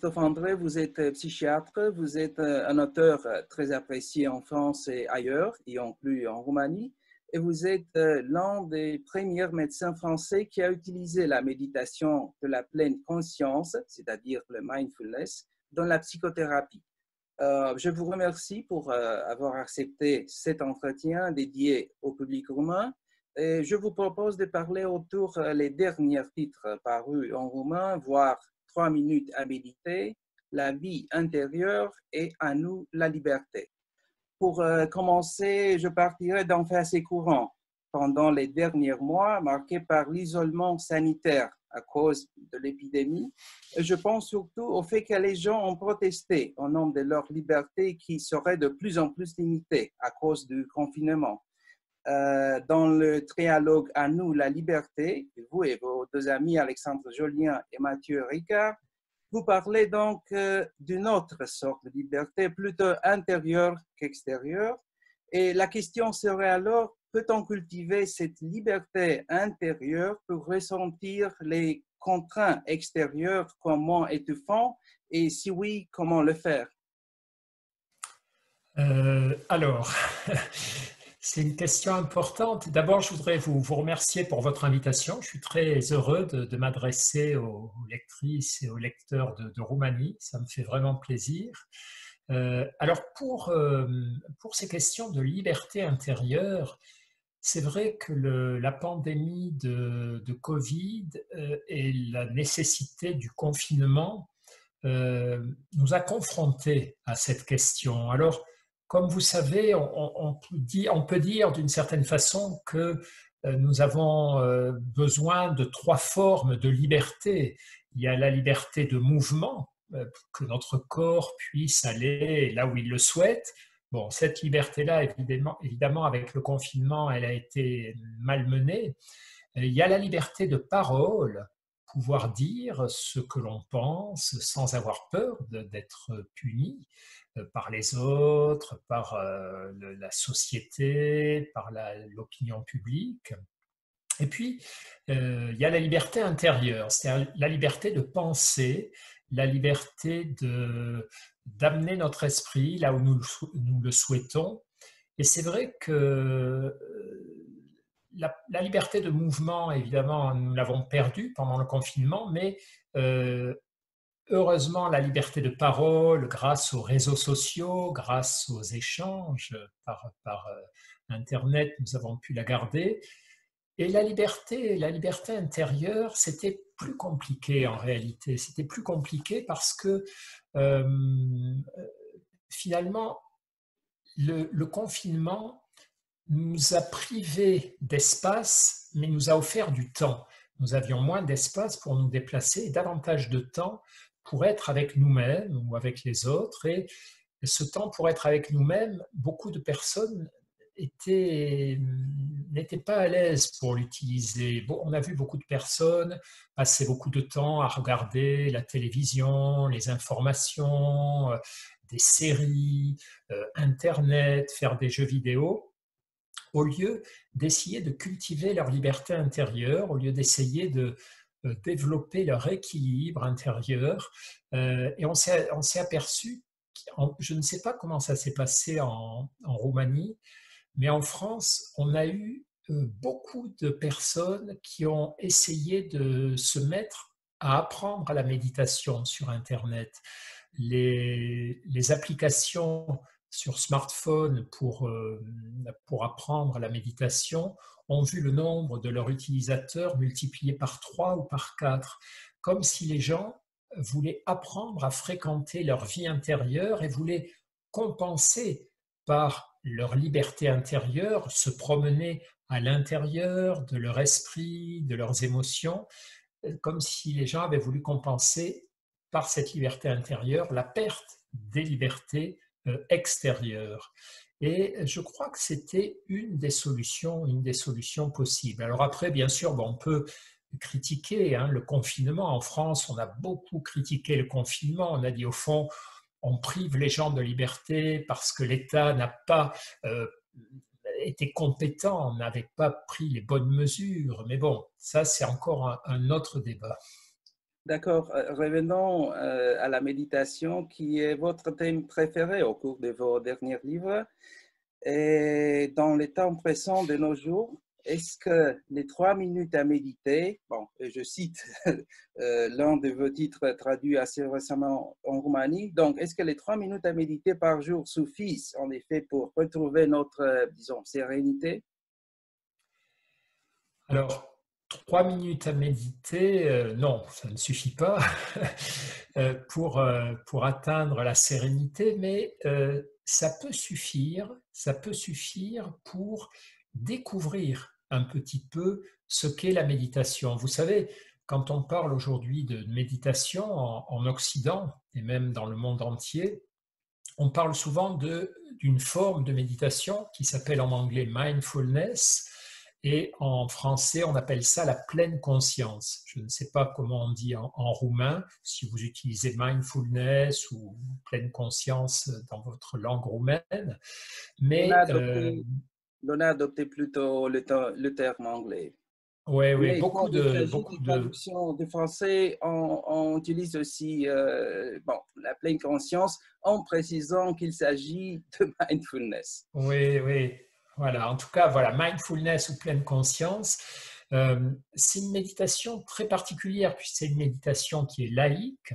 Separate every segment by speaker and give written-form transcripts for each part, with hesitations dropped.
Speaker 1: Christophe André, vous êtes psychiatre, vous êtes un auteur très apprécié en France et ailleurs, y inclus en Roumanie, et vous êtes l'un des premiers médecins français qui a utilisé la méditation de la pleine conscience, c'est-à-dire le mindfulness, dans la psychothérapie. Je vous remercie pour avoir accepté cet entretien dédié au public roumain. Et je vous propose de parler autour les derniers titres parus en roumain, voire 3 minutes à méditer, la vie intérieure et à nous la liberté. Pour commencer, je partirai d'un fait assez courant. Pendant les derniers mois, marqués par l'isolement sanitaire à cause de l'épidémie, je pense surtout au fait que les gens ont protesté au nom de leur liberté qui serait de plus en plus limitée à cause du confinement. Dans le trialogue à nous la liberté, vous et vos deux amis Alexandre Jolien et Mathieu Ricard, vous parlez donc d'une autre sorte de liberté, plutôt intérieure qu'extérieure. Et la question serait alors, peut-on cultiver cette liberté intérieure pour ressentir les contraintes extérieures comme moins étouffant? Et si oui, comment le faire?
Speaker 2: Alors, c'est une question importante. D'abord, je voudrais vous remercier pour votre invitation. Je suis très heureux de m'adresser aux lectrices et aux lecteurs de Roumanie. Ça me fait vraiment plaisir. Alors, pour ces questions de liberté intérieure, c'est vrai que la pandémie de Covid et la nécessité du confinement nous a confrontés à cette question. Alors, comme vous savez, on peut dire d'une certaine façon que nous avons besoin de trois formes de liberté. Il y a la liberté de mouvement, que notre corps puisse aller là où il le souhaite. Bon, cette liberté-là, évidemment, avec le confinement, elle a été malmenée. Il y a la liberté de parole, pouvoir dire ce que l'on pense sans avoir peur d'être puni par les autres, par la société, par l'opinion publique. Et puis, il y a la liberté intérieure, c'est-à-dire la liberté de penser, la liberté d'amener notre esprit là où nous le souhaitons. Et c'est vrai que la liberté de mouvement, évidemment, nous l'avons perdue pendant le confinement, mais euh, heureusement, la liberté de parole, grâce aux réseaux sociaux, grâce aux échanges par Internet, nous avons pu la garder. Et la liberté intérieure, c'était plus compliqué en réalité. C'était plus compliqué parce que euh, finalement, le confinement nous a privés d'espace, mais nous a offert du temps. Nous avions moins d'espace pour nous déplacer et davantage de temps pour être avec nous-mêmes ou avec les autres. Et ce temps pour être avec nous-mêmes, beaucoup de personnes n'étaient pas à l'aise pour l'utiliser. Bon, on a vu beaucoup de personnes passer beaucoup de temps à regarder la télévision, les informations, des séries, Internet, faire des jeux vidéo au lieu d'essayer de cultiver leur liberté intérieure, au lieu d'essayer de développer leur équilibre intérieur. Et on s'est aperçu, je ne sais pas comment ça s'est passé en Roumanie, mais en France, on a eu beaucoup de personnes qui ont essayé de se mettre à apprendre à la méditation sur Internet. Les applications sur smartphone pour apprendre la méditation ont vu le nombre de leurs utilisateurs multiplié par 3 ou par 4, comme si les gens voulaient apprendre à fréquenter leur vie intérieure et voulaient compenser par leur liberté intérieure, se promener à l'intérieur de leur esprit, de leurs émotions, comme si les gens avaient voulu compenser par cette liberté intérieure la perte des libertés extérieures. Et je crois que c'était une des solutions possibles. Alors après, bien sûr, on peut critiquer le confinement. En France, on a beaucoup critiqué le confinement. On a dit au fond, on prive les gens de liberté parce que l'État n'a pas été compétent, n'avait pas pris les bonnes mesures. Mais bon, ça, c'est encore un autre débat.
Speaker 1: D'accord. Revenons à la méditation, qui est votre thème préféré au cours de vos derniers livres. Et dans les temps pressants de nos jours, est-ce que les 3 minutes à méditer, bon, et je cite l'un de vos titres traduits assez récemment en Roumanie, donc est-ce que les 3 minutes à méditer par jour suffisent en effet pour retrouver notre, disons, sérénité?
Speaker 2: Alors, 3 minutes à méditer, non, ça ne suffit pas pour atteindre la sérénité, mais ça peut suffire pour découvrir un petit peu ce qu'est la méditation. Vous savez, quand on parle aujourd'hui de méditation en Occident et même dans le monde entier, on parle souvent d'une forme de méditation qui s'appelle en anglais mindfulness et en français on appelle ça la pleine conscience. Je ne sais pas comment on dit en roumain, si vous utilisez mindfulness ou pleine conscience dans votre langue roumaine,
Speaker 1: On a
Speaker 2: mais
Speaker 1: adopté, on a adopté plutôt le terme anglais.
Speaker 2: ouais, ouais,
Speaker 1: Mais quand il s'agit
Speaker 2: beaucoup
Speaker 1: des
Speaker 2: de,
Speaker 1: traductions de français, on utilise aussi bon, la pleine conscience en précisant qu'il s'agit de mindfulness.
Speaker 2: oui, oui, voilà. En tout cas, voilà, mindfulness ou pleine conscience, c'est une méditation très particulière, puisque c'est une méditation qui est laïque,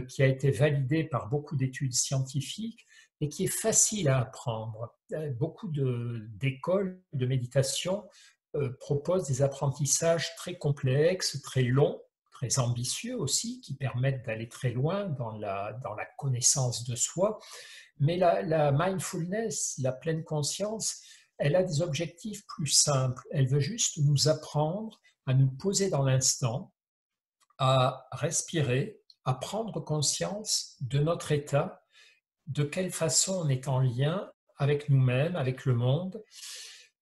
Speaker 2: qui a été validée par beaucoup d'études scientifiques et qui est facile à apprendre. Beaucoup d'écoles de méditation proposent des apprentissages très complexes, très longs, très ambitieux aussi, qui permettent d'aller très loin dans la connaissance de soi. Mais la mindfulness, la pleine conscience, elle a des objectifs plus simples. Elle veut juste nous apprendre à nous poser dans l'instant, à respirer, à prendre conscience de notre état, de quelle façon on est en lien avec nous-mêmes, avec le monde.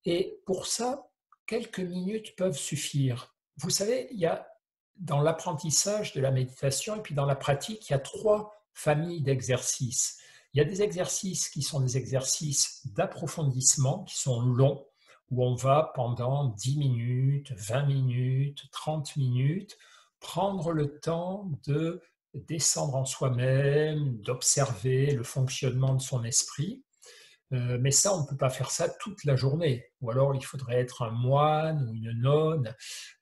Speaker 2: Et pour ça, quelques minutes peuvent suffire. Vous savez, il y a dans l'apprentissage de la méditation et puis dans la pratique, il y a 3 familles d'exercices. Il y a des exercices qui sont des exercices d'approfondissement, qui sont longs, où on va pendant 10 minutes, 20 minutes, 30 minutes, prendre le temps de descendre en soi-même, d'observer le fonctionnement de son esprit. Mais ça, on ne peut pas faire ça toute la journée. Ou alors, il faudrait être un moine ou une nonne.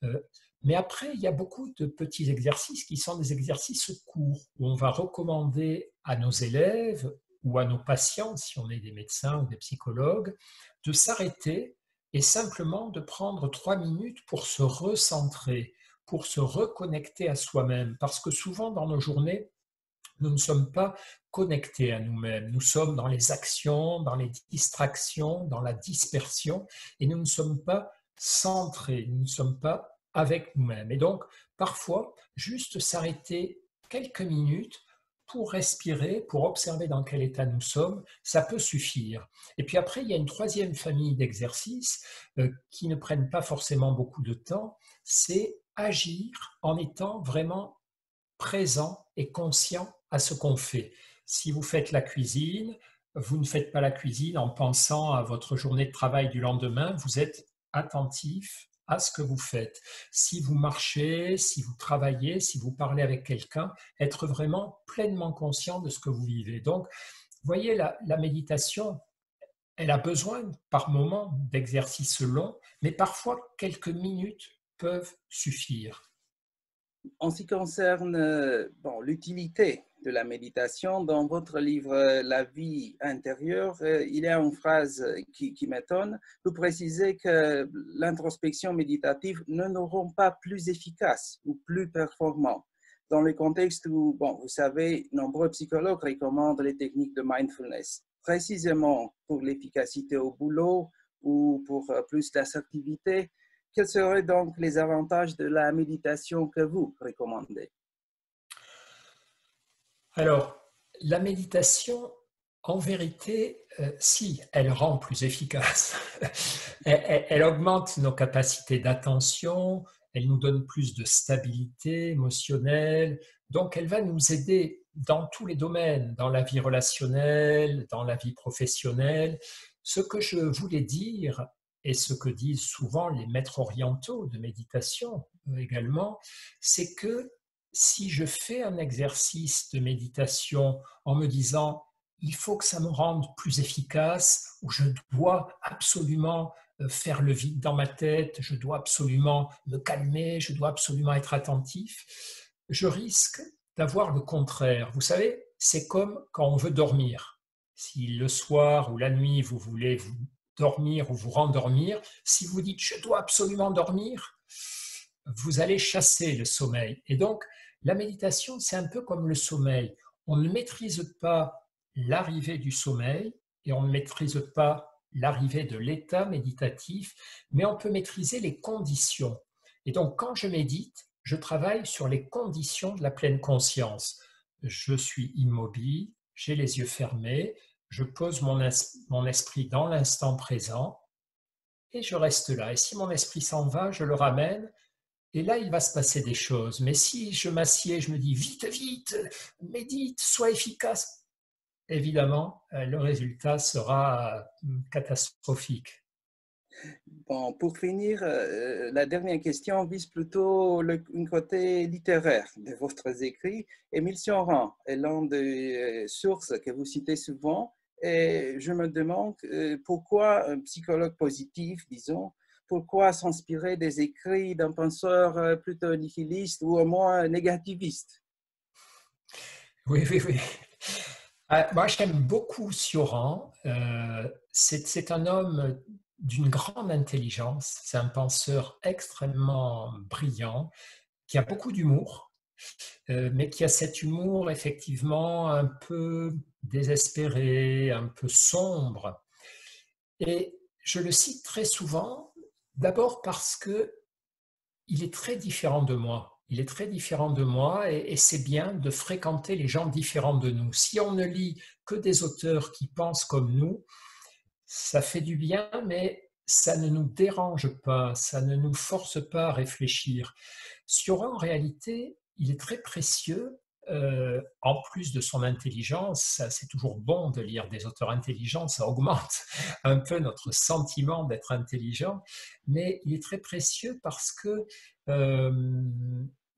Speaker 2: Euh, mais après, il y a beaucoup de petits exercices qui sont des exercices courts, où on va recommander à nos élèves ou à nos patients, si on est des médecins ou des psychologues, de s'arrêter et simplement de prendre 3 minutes pour se recentrer, pour se reconnecter à soi-même. Parce que souvent, dans nos journées, nous ne sommes pas connectés à nous-mêmes. Nous sommes dans les actions, dans les distractions, dans la dispersion, et nous ne sommes pas centrés, nous ne sommes pas avec nous-mêmes. Et donc, parfois, juste s'arrêter quelques minutes pour respirer, pour observer dans quel état nous sommes, ça peut suffire. Et puis après, il y a une 3e famille d'exercices qui ne prennent pas forcément beaucoup de temps, c'est agir en étant vraiment présent et conscient à ce qu'on fait. Si vous faites la cuisine, vous ne faites pas la cuisine en pensant à votre journée de travail du lendemain, vous êtes attentif à ce que vous faites. Si vous marchez, si vous travaillez, si vous parlez avec quelqu'un, être vraiment pleinement conscient de ce que vous vivez. Donc, vous voyez, la méditation, elle a besoin par moment d'exercices longs, mais parfois quelques minutes peuvent suffire.
Speaker 1: En ce qui concerne bon, l'utilité de la méditation, dans votre livre La vie intérieure, il y a une phrase qui m'étonne. Vous précisez que l'introspection méditative ne nous rend pas plus efficace ou plus performant. Dans le contexte où, bon, vous savez, nombreux psychologues recommandent les techniques de mindfulness, précisément pour l'efficacité au boulot ou pour plus d'assertivité. Quels seraient donc les avantages de la méditation que vous recommandez?
Speaker 2: Alors, la méditation, en vérité, si, elle rend plus efficace. Elle augmente nos capacités d'attention, elle nous donne plus de stabilité émotionnelle, donc elle va nous aider dans tous les domaines, dans la vie relationnelle, dans la vie professionnelle. Ce que je voulais dire, et ce que disent souvent les maîtres orientaux de méditation également, c'est que si je fais un exercice de méditation en me disant il faut que ça me rende plus efficace, ou je dois absolument faire le vide dans ma tête, je dois absolument me calmer, je dois absolument être attentif, je risque d'avoir le contraire. Vous savez, c'est comme quand on veut dormir. Si le soir ou la nuit, vous voulez vous dormir ou vous rendormir, si vous dites je dois absolument dormir, vous allez chasser le sommeil. Et donc, la méditation, c'est un peu comme le sommeil. On ne maîtrise pas l'arrivée du sommeil et on ne maîtrise pas l'arrivée de l'état méditatif, mais on peut maîtriser les conditions. Et donc, quand je médite, je travaille sur les conditions de la pleine conscience. Je suis immobile, j'ai les yeux fermés, je pose mon esprit dans l'instant présent et je reste là. Et si mon esprit s'en va, je le ramène et là, il va se passer des choses. Mais si je m'assieds, je me dis vite, vite, médite, sois efficace, évidemment, le résultat sera catastrophique.
Speaker 1: Bon, pour finir, la dernière question vise plutôt un côté littéraire de votre écrit. Émile Cioran est l'une des sources que vous citez souvent et je me demande pourquoi un psychologue positif, disons, pourquoi s'inspirer des écrits d'un penseur plutôt nihiliste ou au moins négativiste?
Speaker 2: Oui, oui, oui. Moi, j'aime beaucoup Cioran. C'est un homme d'une grande intelligence. C'est un penseur extrêmement brillant, qui a beaucoup d'humour, mais qui a cet humour effectivement un peu désespéré, un peu sombre. Et je le cite très souvent, d'abord parce que il est très différent de moi. Il est très différent de moi et c'est bien de fréquenter les gens différents de nous. Si on ne lit que des auteurs qui pensent comme nous, ça fait du bien, mais ça ne nous dérange pas, ça ne nous force pas à réfléchir. Cioran, en réalité, il est très précieux. En plus de son intelligence, c'est toujours bon de lire des auteurs intelligents, ça augmente un peu notre sentiment d'être intelligent, mais il est très précieux parce que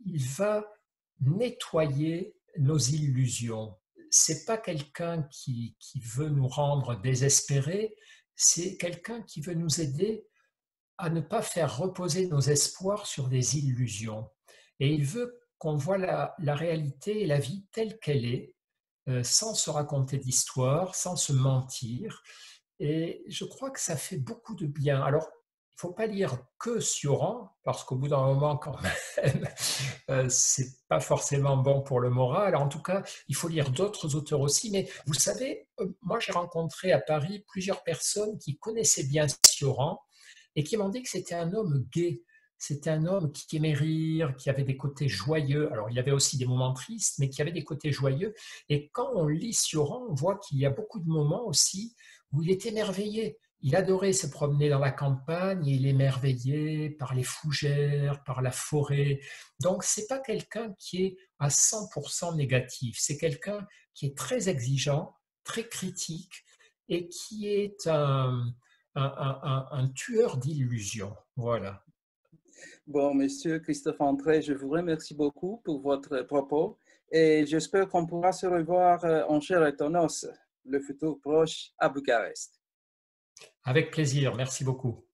Speaker 2: il va nettoyer nos illusions. C'est pas quelqu'un qui veut nous rendre désespérés, c'est quelqu'un qui veut nous aider à ne pas faire reposer nos espoirs sur des illusions. Et il veut qu'on voit la réalité et la vie telle qu'elle est, sans se raconter d'histoire, sans se mentir. Et je crois que ça fait beaucoup de bien. Alors, il ne faut pas lire que Cioran, parce qu'au bout d'un moment, quand même, c'est pas forcément bon pour le moral. En tout cas, il faut lire d'autres auteurs aussi. Mais vous savez, moi, j'ai rencontré à Paris plusieurs personnes qui connaissaient bien Cioran et qui m'ont dit que c'était un homme gai. C'était un homme qui aimait rire, qui avait des côtés joyeux. Alors, il avait aussi des moments tristes, mais qui avait des côtés joyeux. Et quand on lit Cioran, on voit qu'il y a beaucoup de moments aussi où il est émerveillé. Il adorait se promener dans la campagne et il est émerveillé par les fougères, par la forêt. Donc, ce n'est pas quelqu'un qui est à 100% négatif. C'est quelqu'un qui est très exigeant, très critique et qui est un tueur d'illusions. Voilà.
Speaker 1: Bon, Monsieur Christophe André, je vous remercie beaucoup pour votre propos et j'espère qu'on pourra se revoir en chair et en os le futur proche à Bucarest.
Speaker 2: Avec plaisir. Merci beaucoup.